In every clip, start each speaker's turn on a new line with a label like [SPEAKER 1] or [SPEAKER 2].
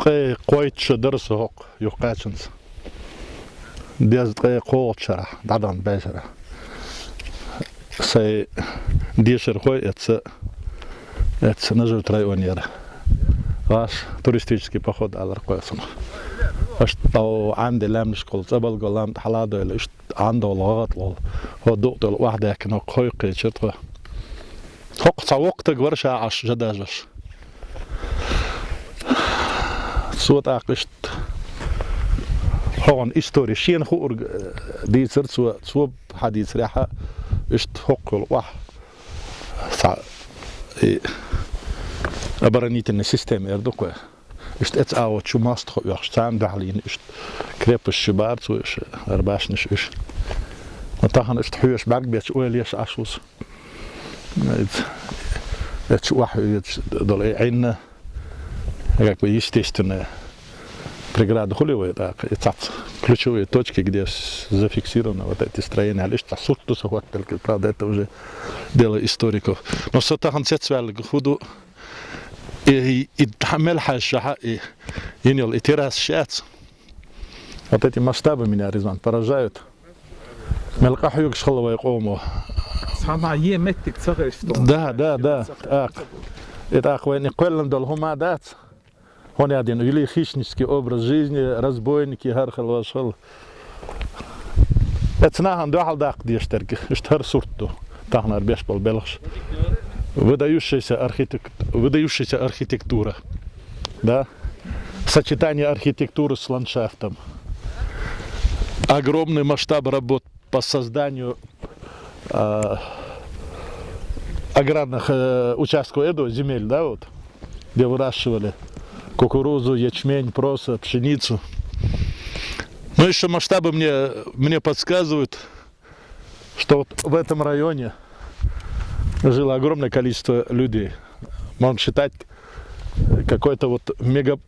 [SPEAKER 1] قي قويت شدرس هوق يقاتشنس ديز قي قوت شرع دادان باشرة سي ديشر خوي اتس نجوت районера ваш туристический поход аларкоясына аш тау عندي لام شكل زبل قلام حلاده ال اش عنده لغات لو هو دوقت واحده كنا قوي شتو حق سوقت ورشا عش جداجش صوت اقشت هون استوري شين خور دي صرت سو حديث ريحه اشت حق واحد أبرنيت إن السيستم يردوك إشت أتعود شو ماستخ يحشتان دحلين إشت كريب الشبار سو إش أرباش نش إش نطاهن إشت حيوش بعد بيتش أوليش عشوس إتش واحد دول عين как бы естественно преграда холевая так ключевые точки где зафиксированы вот эти строения лишь сутус только правда это уже дело историков но сотахан цецвал худу и تعمل حاجة ينيل إتراس شات вот эти масштабы меня Рязань поражают ملقى حيوك شغلوا يقوموا да это охватный коллен дол хумадат он один или хищнический образ жизни разбойники хархал вашал это нахан дуал дак диштерки штар сурту тахнар бешпал белгш выдающаяся архитектура, да, сочетание архитектуры с ландшафтом, огромный масштаб работ по созданию аграрных участков земель, да, вот, где выращивали кукурузу, ячмень, проса, пшеницу. Но еще масштабы мне подсказывают, что вот в этом районе жило огромное количество людей. Можно считать какой-то вот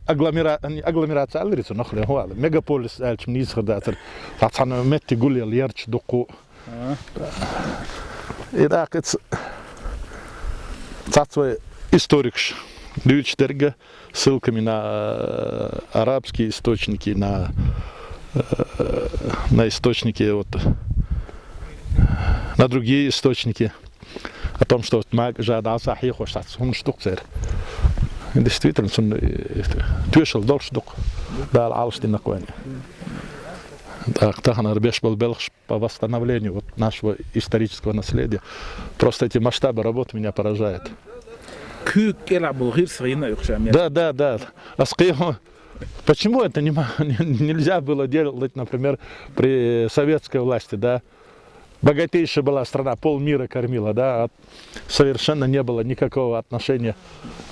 [SPEAKER 1] агломерация, мегаполис, и так это царство историк, Лючтерга, ссылками на арабские источники, на источники, вот, на другие источники. О том, что маг жадал сахих уж он штуцер. Действительно, он тюшел дол штук, дал алшти на коне. Так, тахана рбеш был белш по восстановлению вот нашего исторического наследия. Просто эти масштабы работы меня поражают. Да. Почему это нельзя было делать, например, при советской власти, да? Богатейшая была страна, полмира кормила, да, совершенно не было никакого отношения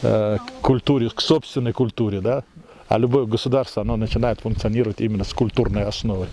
[SPEAKER 1] к культуре, к собственной культуре, да, а любое государство, оно начинает функционировать именно с культурной основой.